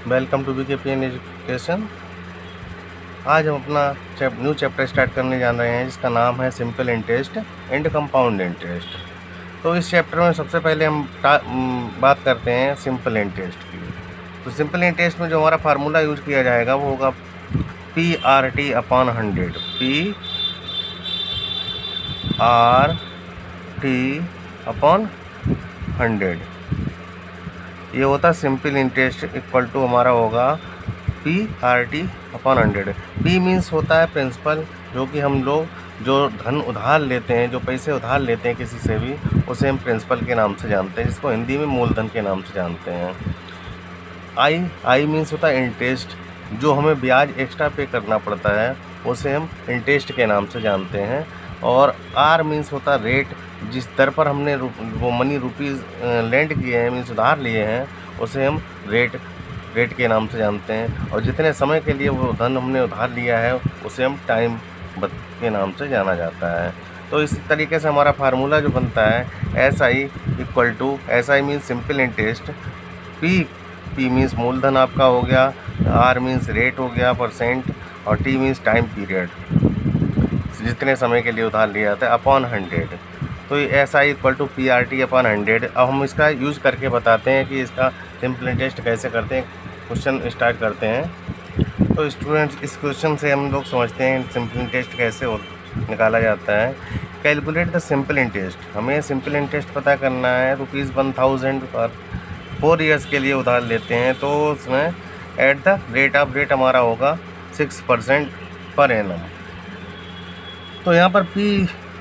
Welcome to BKPN education. आज हम अपना न्यू चैप्टर स्टार्ट करने जा रहे हैं जिसका नाम है simple interest and compound interest. तो इस चैप्टर में सबसे पहले हम बात करते हैं सिंपल इंटरेस्ट की। तो सिंपल इंटरेस्ट में जो हमारा फार्मूला यूज किया जाएगा वो होगा PRT अपॉन 100। PRT अपॉन 100 ये होता सिंपल इंटरेस्ट इक्वल टू हमारा होगा PRT अपॉन 100। P मीन्स होता है प्रिंसिपल, जो कि हम लोग जो धन उधार लेते हैं, जो पैसे उधार लेते हैं किसी से भी, उसे हम प्रिंसिपल के नाम से जानते हैं, जिसको हिंदी में मूलधन के नाम से जानते हैं। I मीन्स होता है इंटरेस्ट, जो हमें ब्याज एक्स्ट्रा पे करना पड़ता है, उसे हम इंटरेस्ट के नाम से जानते हैं। और R मीन्स होता है रेट, जिस दर पर हमने वो मनी रुपीज़ लेंड किए हैं, मीन्स उधार लिए हैं, उसे हम रेट के नाम से जानते हैं। और जितने समय के लिए वो धन हमने उधार लिया है उसे हम टाइम के नाम से जाना जाता है। तो इस तरीके से हमारा फार्मूला जो बनता है SI equal to, SI means simple interest, P means मूलधन आपका हो गया, R मीन्स रेट हो गया परसेंट, और T मीन्स टाइम पीरियड, जितने समय के लिए उधार लिया जाता है, अपॉन 100। तो ये SI equal to PRT upon 100। अब हम इसका यूज़ करके बताते हैं कि इसका सिंपल इंटरेस्ट कैसे करते हैं। क्वेश्चन स्टार्ट करते हैं। तो स्टूडेंट्स, इस क्वेश्चन से हम लोग समझते हैं सिंपल इंटरेस्ट कैसे निकाला जाता है। कैलकुलेट द सिंपल इंटरेस्ट, हमें सिंपल इंटरेस्ट पता करना है। ₹1000 पर 4 ईयर्स के लिए उधार लेते हैं, तो उसमें at the rate of rate हमारा होगा 6% पर एनम। तो यहाँ पर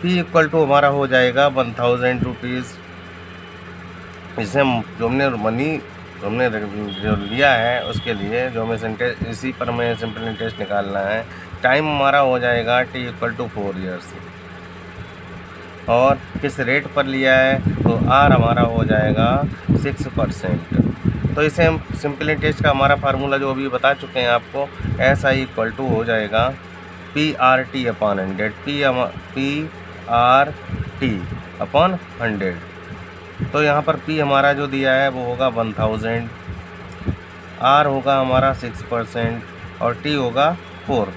P इक्वल टू हमारा हो जाएगा ₹1000। इसे हम जो हमने जो लिया है उसके लिए जो हमें इसी पर हमें सिंपल इंटरेस्ट निकालना है। टाइम हमारा हो जाएगा T इक्वल टू 4 ईयर्स, और किस रेट पर लिया है तो R हमारा हो जाएगा 6%। तो इसे हम सिंपल इंटरेस्ट का हमारा फार्मूला जो अभी बता चुके हैं आपको, SI इक्वल टू हो जाएगा PRT अपॉन 100। PRT upon 100। तो यहाँ पर P हमारा जो दिया है वो होगा 1000, R होगा हमारा 6%, और T होगा 4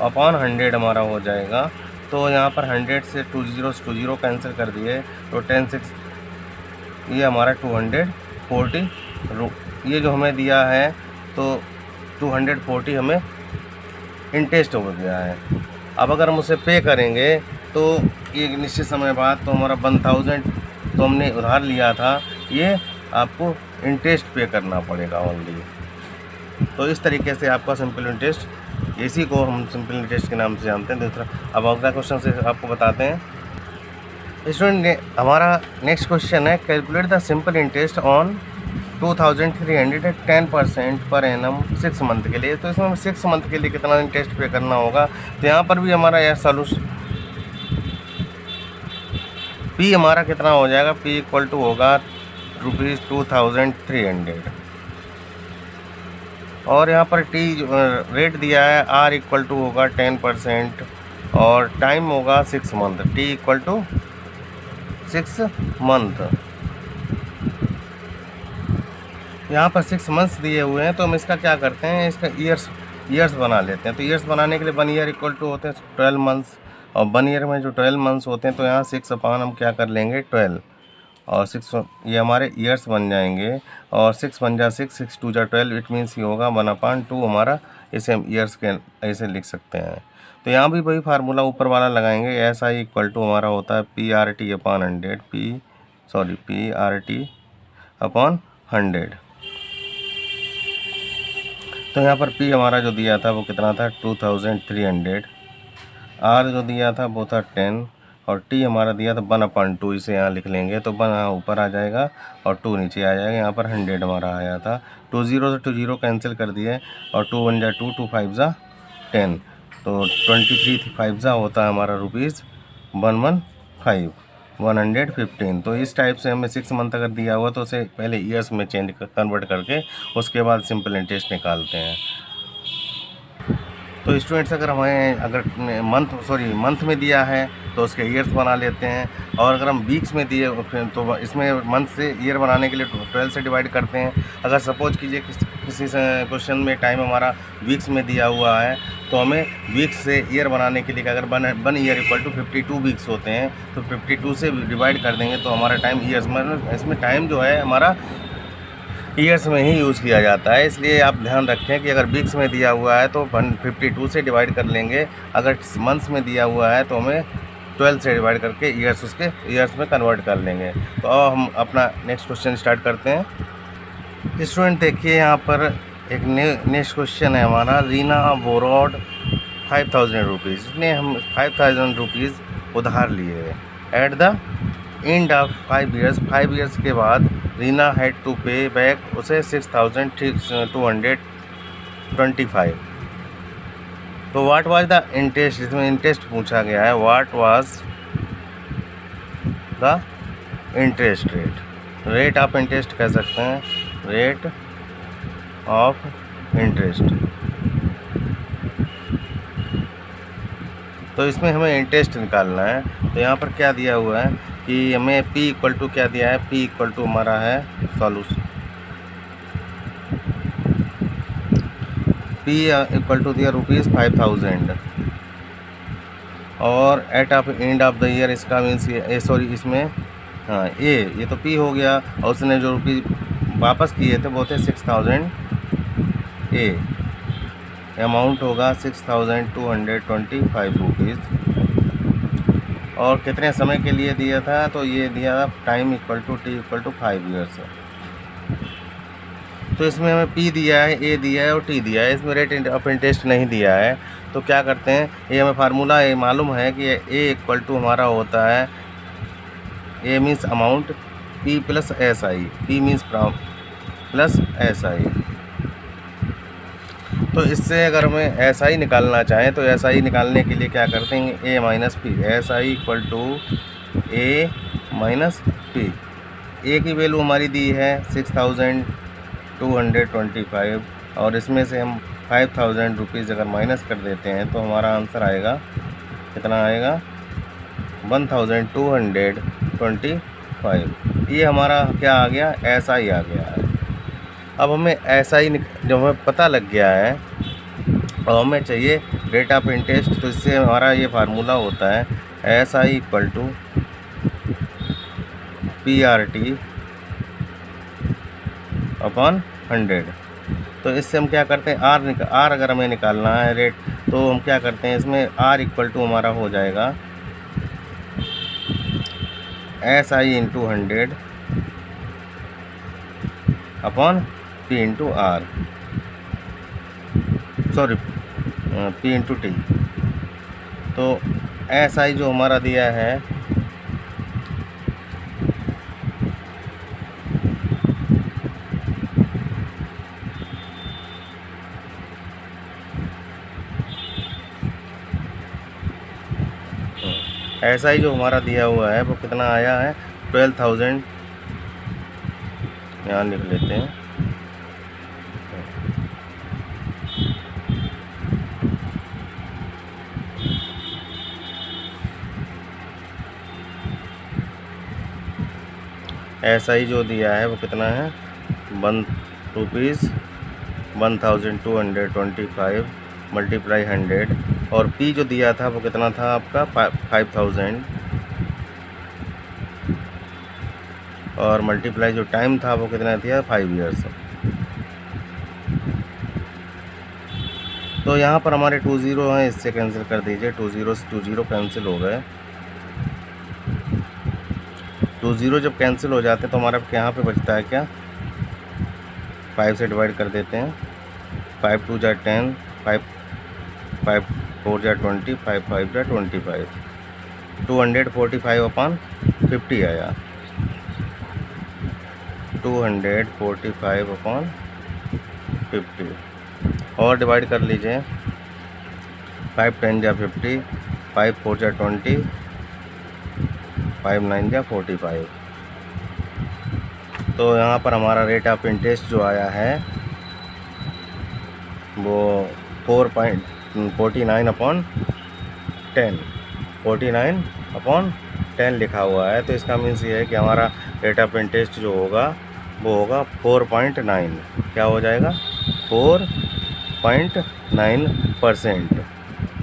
अपॉन 100 हमारा हो जाएगा। तो यहाँ पर 100 से 2 0 कैंसिल कर दिए, तो 10 6 ये हमारा 240 ये जो हमें दिया है, तो 240 हमें इंटरेस्ट हो गया है। अब अगर हम उसे पे करेंगे तो एक निश्चित समय बाद, तो हमारा 1000 तो हमने उधार लिया था, ये आपको इंटरेस्ट पे करना पड़ेगा ओनली। तो इस तरीके से आपका सिंपल इंटरेस्ट, इसी को हम सिंपल इंटरेस्ट के नाम से जानते हैं। दूसरा, अब अगला क्वेश्चन से आपको बताते हैं। स्टूडेंट, हमारा नेक्स्ट क्वेश्चन है calculate the simple interest on 2300 at 10% per annum 6 month के लिए। तो इसमें 6 मंथ के लिए कितना इंटरेस्ट पे करना होगा, तो यहाँ पर भी हमारा यह सॉल्यूशन P हमारा कितना हो जाएगा, P इक्वल टू होगा ₹2300, और यहाँ पर T रेट दिया है, R इक्वल टू होगा 10%, और टाइम होगा 6 month, T equal to 6 month. यहाँ पर 6 मंथ्स दिए हुए हैं, तो हम इसका क्या करते हैं, इसका ईयर्स बना लेते हैं। तो ईयर्स बनाने के लिए 1 ईयर इक्वल टू होते हैं 12 मंथ्स, और 1 ईयर में जो 12 मंथ्स होते हैं, तो यहाँ 6 अपॉन हम क्या कर लेंगे 12, और 6 ये हमारे ईयर्स बन जाएंगे, और 6 बन जा 6 2 जा 12, इट मीन्स ये होगा 1/2 हमारा, इसे हम ईयर्स के ऐसे लिख सकते हैं। तो यहाँ भी वही फार्मूला ऊपर वाला लगाएंगे। SI इक्वल टू हमारा होता है PRT अपॉन 100, PRT अपॉन 100। तो यहाँ पर P हमारा जो दिया था वो कितना था 2300, R जो दिया था वो था 10, और T हमारा दिया था 1/2, इसे यहाँ लिख लेंगे, तो 1 यहाँ ऊपर आ जाएगा और 2 नीचे आ जाएगा। यहाँ पर 100 हमारा आया था, 2 0 से 2 0 कैंसिल कर दिए, और 2 1 जा 2, 2 5 जा 10, तो 23 5 जा होता है हमारा ₹115। तो इस टाइप से हमें 6 मंथ अगर दिया हुआ तो उसे पहले ईयर्स में कन्वर्ट करके उसके बाद सिंपल इंटरेस्ट निकालते हैं। तो स्टूडेंट्स, अगर मंथ में दिया है तो उसके ईयर्स बना लेते हैं, और अगर हम वीक्स में दिए तो इसमें मंथ से ईयर बनाने के लिए 12 से डिवाइड करते हैं। अगर सपोज कीजिए किसी क्वेश्चन में टाइम हमारा वीक्स में दिया हुआ है तो हमें वीक्स से ईयर बनाने के लिए अगर 1 ईयर इक्वल टू 52 वीक्स होते हैं तो 52 से डिवाइड कर देंगे तो हमारा टाइम ईयर्स में, इसमें टाइम जो है हमारा ईयर्स में ही यूज़ किया जाता है। इसलिए आप ध्यान रखें कि अगर वीक्स में दिया हुआ है तो 52 से डिवाइड कर लेंगे, अगर मंथ्स में दिया हुआ है तो हमें 12 से डिवाइड करके ईयर्स उसके ईयर्स में कन्वर्ट कर लेंगे। तो अब हम अपना नेक्स्ट क्वेश्चन स्टार्ट करते हैं। स्टूडेंट देखिए यहाँ पर एक नेक्स्ट क्वेश्चन है हमारा। रीना बोरोड 5000 रुपीज़, इसने हम 5000 रुपीज़ उधार लिए। At the end of 5 years के बाद रीना हैड टू पे बैक उसे 6225। तो व्हाट वाज द इंटरेस्ट, इसमें इंटरेस्ट पूछा गया है। What was the interest rate, rate of interest कह सकते हैं, रेट ऑफ इंटरेस्ट। तो इसमें हमें इंटरेस्ट निकालना है। तो यहाँ पर क्या दिया हुआ है कि हमें P इक्वल टू क्या दिया है, P इक्वल टू हमारा है सॉल्यूशन, P इक्वल टू दिया ₹5000 और at of end of the year, इसका मीन्स सॉरी इसमें हाँ ये तो P हो गया और उसने जो रुपये वापस किए थे वो थे 6000 A, अमाउंट होगा 6225 रुपीज़। और कितने समय के लिए दिया था, तो ये दिया था time equal to T equal to 5 years. तो इसमें हमें P दिया है, A दिया है और T दिया है, इसमें रेट ऑफ इंटरेस्ट नहीं दिया है। तो क्या करते हैं, ये हमें फार्मूला ये मालूम है कि A इक्वल टू हमारा होता है, A means amount, P plus SI, P means plus SI। तो इससे अगर हमें SI निकालना चाहें तो SI निकालने के लिए क्या करते हैं, A minus P, SI equal to A minus P। A की वैल्यू हमारी दी है 6225 और इसमें से हम 5000 रुपीज़ अगर माइनस कर देते हैं तो हमारा आंसर आएगा, कितना आएगा, 1225। ये हमारा क्या आ गया, SI आ गया है। अब हमें SI जब हमें पता लग गया है और हमें चाहिए रेट ऑफ इंटरेस्ट, तो इससे हमारा ये फार्मूला होता है SI equal to PRT upon 100। तो इससे हम क्या करते हैं, R अगर हमें निकालना है रेट, तो हम क्या करते हैं, इसमें R इक्वल टू हमारा हो जाएगा SI into 100 upon P into R, sorry P into T। तो SI जो हमारा दिया है SI जो हमारा दिया हुआ है वो कितना आया है, 12000, यहाँ लिख लेते हैं। SI जो दिया है वो कितना है, 1225 मल्टीप्लाई 100 और P जो दिया था वो कितना था आपका 5000 और मल्टीप्लाई जो टाइम था वो कितना दिया 5 ईयर्स। तो यहाँ पर हमारे 2 0 हैं, इससे कैंसिल कर दीजिए, 2 0 कैंसिल हो गए। 2 0 जब कैंसिल हो जाते हैं तो हमारा यहाँ पे बचता है क्या, 5 से डिवाइड कर देते हैं, 5 2 जा 10, 5 4 जा 20, 5 5 जा 25, 245 अपॉन 50 आया, 245 अपॉन 50 और डिवाइड कर लीजिए, 5 10 जा 50, 5 4 जा 20, 5 9 जा 45। तो यहाँ पर हमारा रेट ऑफ इंटरेस्ट जो आया है वो 4.49 अपॉन 10, 49 अपॉन 10 लिखा हुआ है। तो इसका मीन्स ये है कि हमारा रेट ऑफ इंटरेस्ट जो होगा वो होगा 4.9, क्या हो जाएगा 4.9%।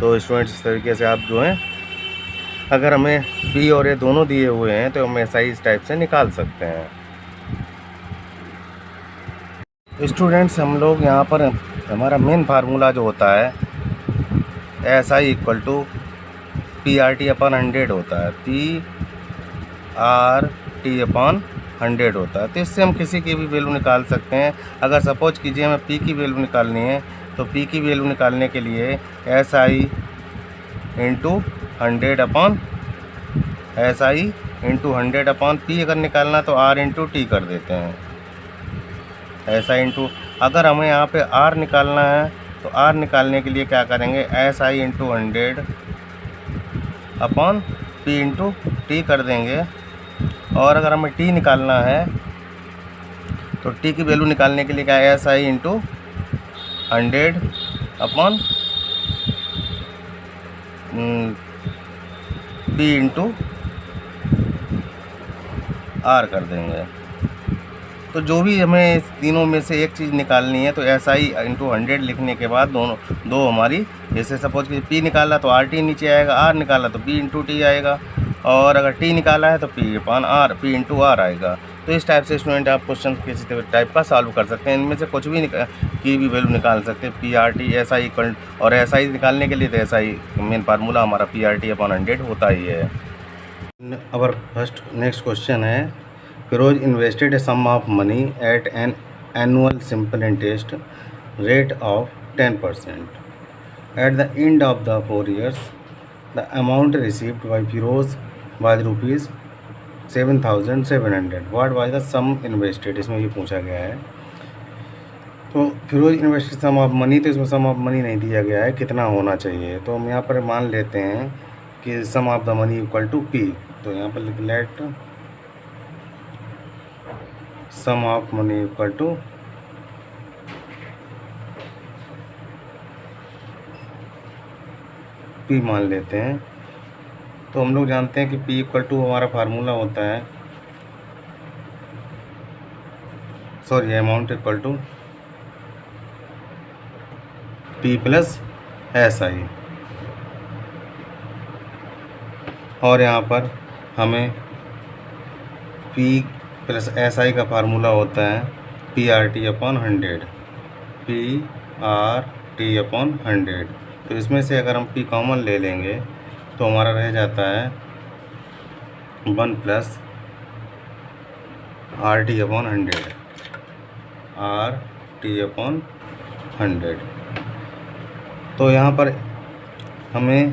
तो स्टूडेंट्स इस तरीके से आप जो हैं, अगर हमें पी और ए दोनों दिए हुए हैं तो हम SI इस टाइप से निकाल सकते हैं। स्टूडेंट्स हम लोग यहाँ पर हमारा मेन फार्मूला जो होता है SI equal to PRT upon 100 होता है, PRT अपॉन 100 होता है। तो इससे हम किसी की भी वैल्यू निकाल सकते हैं। अगर सपोज कीजिए हमें P की वैल्यू निकालनी है तो P की वैल्यू निकालने के लिए SI इंटू 100 अपॉन P अगर निकालना तो R इंटू T कर देते हैं। SI इंटू, अगर हमें यहाँ पे R निकालना है तो R निकालने के लिए क्या करेंगे, SI into 100 upon P into T कर देंगे। और अगर हमें T निकालना है तो T की वैल्यू निकालने के लिए क्या है, SI into 100 upon P into R कर देंगे। तो जो भी हमें इस तीनों में से एक चीज़ निकालनी है तो SI इंटू 100 लिखने के बाद दो हमारी, जैसे सपोज कि P निकाला तो RT नीचे आएगा, R निकाला तो P इंटू T आएगा, और अगर T निकाला है तो P upon R, P into R आएगा। तो इस टाइप से स्टूडेंट आप क्वेश्चन किसी टाइप का सॉल्व कर सकते हैं। इनमें से कुछ भी की भी वैल्यू निकाल सकते हैं, PRT SI इक्वल, और SI निकालने के लिए तो SI मेन फार्मूला हमारा PRT अपॉन 100 होता ही है। अवर फर्स्ट नेक्स्ट क्वेश्चन है, Firoz invested a sum of money at an annual simple interest rate of 10%. At the end of the 4 years, the amount received by Firoz was rupees 7,700. What was the sum invested? इसमें ये पूछा गया है। तो Firoz invested sum of money, तो इसमें सम of money नहीं दिया गया है, कितना होना चाहिए। तो हम यहाँ पर मान लेते हैं कि sum of the money equal to P। तो यहाँ पर लिख let sum of money equal to P मान लेते हैं। तो हम लोग जानते हैं कि P इक्वल टू हमारा फार्मूला होता है, sorry amount equal to P plus SI, और यहाँ पर हमें P प्लस SI का फार्मूला होता है PRT अपॉन 100, PRT अपॉन 100। तो इसमें से अगर हम P कॉमन ले लेंगे तो हमारा रह जाता है 1 plus RT upon 100, RT upon 100। तो यहाँ पर हमें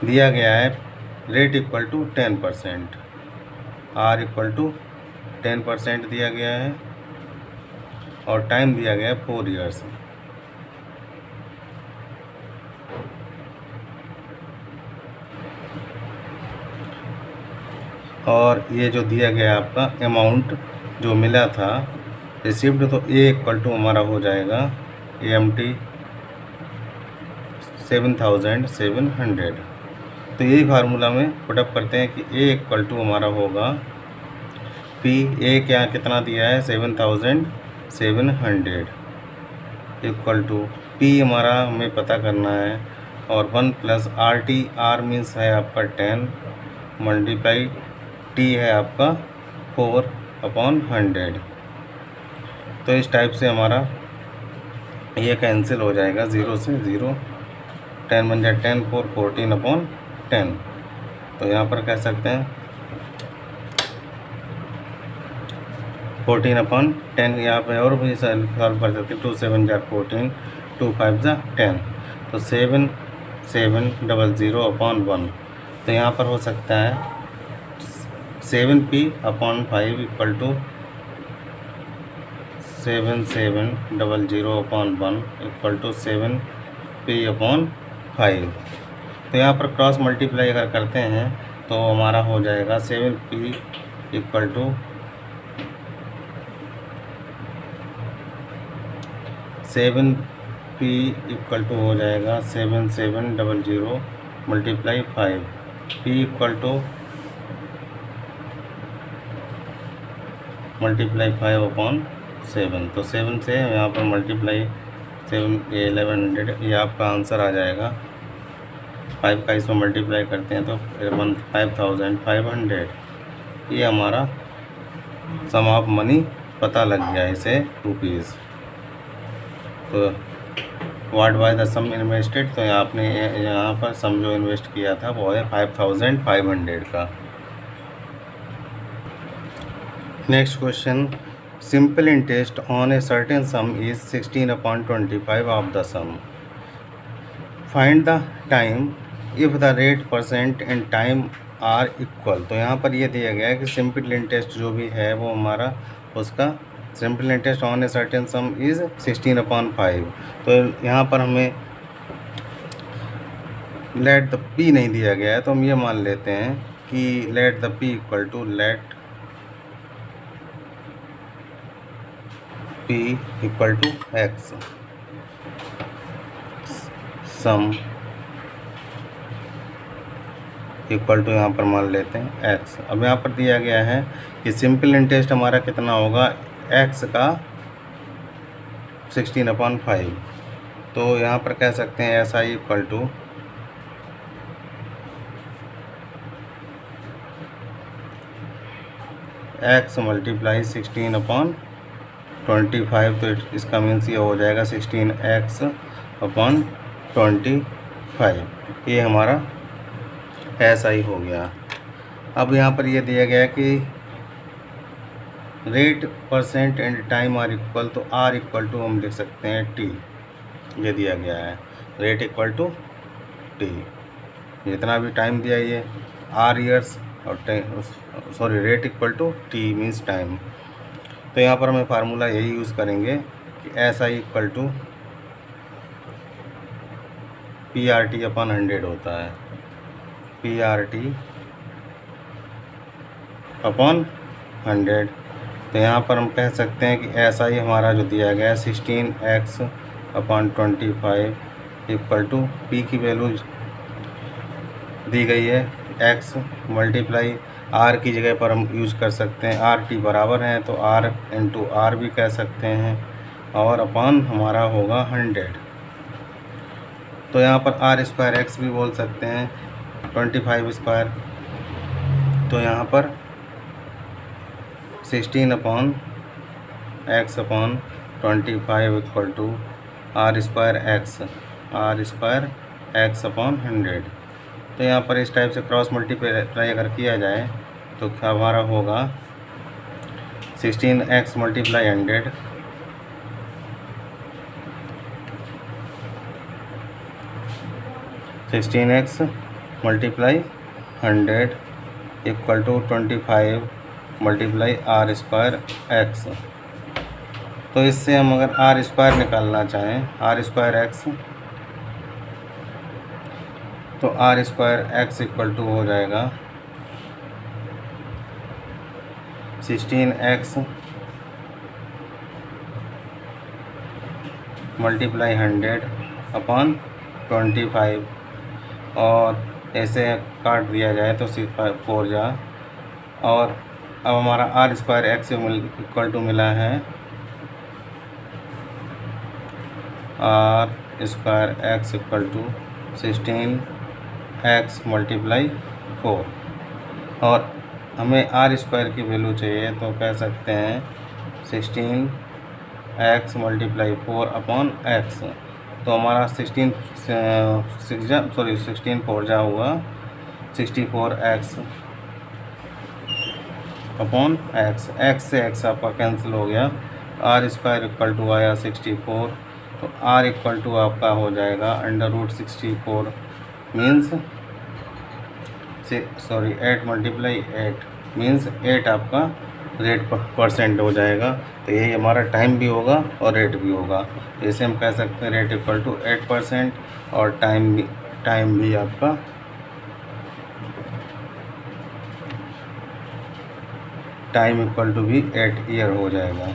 दिया गया है rate equal to 10%, R equal to 10% दिया गया है, और टाइम दिया गया है 4 ईयर्स। और ये जो दिया गया आपका अमाउंट जो मिला था रिसीव्ड, तो A इक्वल टू हमारा हो जाएगा AMT 7,700। तो यही फार्मूला में पुटअप करते हैं कि A इक्वल टू हमारा होगा P, A क्या कितना दिया है 7,700 इक्वल टू P हमारा हमें पता करना है, और 1 प्लस RT, R मीन्स है आपका 10 मल्टीप्लाई T है आपका 4 अपॉन 100। तो इस टाइप से हमारा ये कैंसिल हो जाएगा, 0 से 0, 10 बन जाए 10, 4 14 अपॉन 10। तो यहाँ पर कह सकते हैं 14 अपॉन 10, यहाँ पे और भी सॉल्व कर सकते हैं, 2 7 जार 14, 2 5 जार 10, तो 7700 अपॉन 1। तो यहाँ पर हो सकता है 7P upon 5 equal to 7700 upon 1 equal to 7P upon 5। तो यहाँ पर क्रॉस मल्टीप्लाई अगर करते हैं तो हमारा हो जाएगा 7P equal to 7P equal to हो जाएगा 7700 multiply 5, P equal to multiply 5 upon 7, तो 7 से यहाँ पर मल्टीप्लाई 7 ये 1100, ये आपका आंसर आ जाएगा। 5 का इसमें मल्टीप्लाई करते हैं तो 5500, ये हमारा सम ऑफ मनी पता लग गया इसे रुपीज़। तो what was the sum invested, तो आपने यहाँ पर सम जो इन्वेस्ट किया था वो है 5500 का। Next question, simple interest on a certain sum is 16/25 of the sum, find the time if the rate percent and time are equal. तो यहाँ पर ये दिया गया है कि सिंपल इंटरेस्ट जो भी है वो हमारा उसका simple interest on a certain some is 16/5। तो यहाँ पर हमें लेट द पी नहीं दिया गया है, तो हम ये मान लेते हैं कि let the P equal to let P equal to X, sum equal to यहाँ पर मान लेते हैं एक्स। अब यहाँ पर दिया गया है कि सिंपल इंटरेस्ट हमारा कितना होगा, एक्स का 16/5। तो यहाँ पर कह सकते हैं S I equal to X multiply 16/25। तो इसका मीन्स ये हो जाएगा 16x/25, ये हमारा ऐसा ही हो गया। अब यहाँ पर ये दिया गया कि rate percent and time are equal, तो आर इक्वल टू हम लिख सकते हैं टी, ये दिया गया है रेट इक्वल टू टी, जितना भी टाइम दिया ये आर ईयर्स और sorry rate equal to T means time. तो यहाँ पर हमें फार्मूला यही यूज़ करेंगे कि S I equal to PRT/100 होता है, PRT/100। तो यहाँ पर हम कह सकते हैं कि एस आई हमारा जो दिया गया है 16x/25 इक्वल टू पी की वैल्यू दी गई है एक्स मल्टीप्लाई आर की जगह पर हम यूज़ कर सकते हैं आर टी बराबर है, तो आर इंटू आर भी कह सकते हैं, और अपॉन हमारा होगा 100। तो यहाँ पर आर स्क्वायर एक्स भी बोल सकते हैं 25 स्क्वायर। तो यहाँ पर 16/x/25 equal to R square एक्स/100। तो यहाँ पर इस टाइप से क्रॉस मल्टीप्लाई अगर किया जाए तो क्या हमारा होगा 16x मल्टीप्लाई 100 16x मल्टीप्लाई 100 इक्वल टू 25 मल्टीप्लाई आर स्क्वायर एक्स। तो इससे हम अगर आर स्क्वायर निकालना चाहें आर स्क्वायर एक्स, तो R square X equal to हो जाएगा 16x मल्टीप्लाई 100/25, और ऐसे काट दिया जाए तो 4 जा, और अब हमारा R square X equal to मिला है R square X equal to 16x multiply 4, और हमें आर स्क्वायर की वैल्यू चाहिए तो कह सकते हैं 16x मल्टीप्लाई 4/x। तो हमारा 16 4 जा हुआ 64x/x, x से x आपका कैंसिल हो गया, आर स्क्वायर इक्वल टू आया 64, तो आर इक्वल टू आपका हो जाएगा √64 मीन्स 8 मल्टीप्लाई 8 मीन्स 8 आपका रेट परसेंट हो जाएगा। तो यही हमारा टाइम भी होगा और रेट भी होगा। जैसे हम कह सकते हैं रेट इक्वल टू 8% और टाइम भी आपका टाइम इक्वल टू भी 8 ईयर हो जाएगा।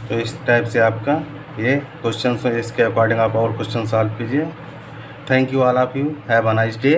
तो इस टाइप से आपका ये क्वेश्चन, इसके अकॉर्डिंग आप और क्वेश्चन सॉल्व कीजिए। Thank you all of you, have a nice day.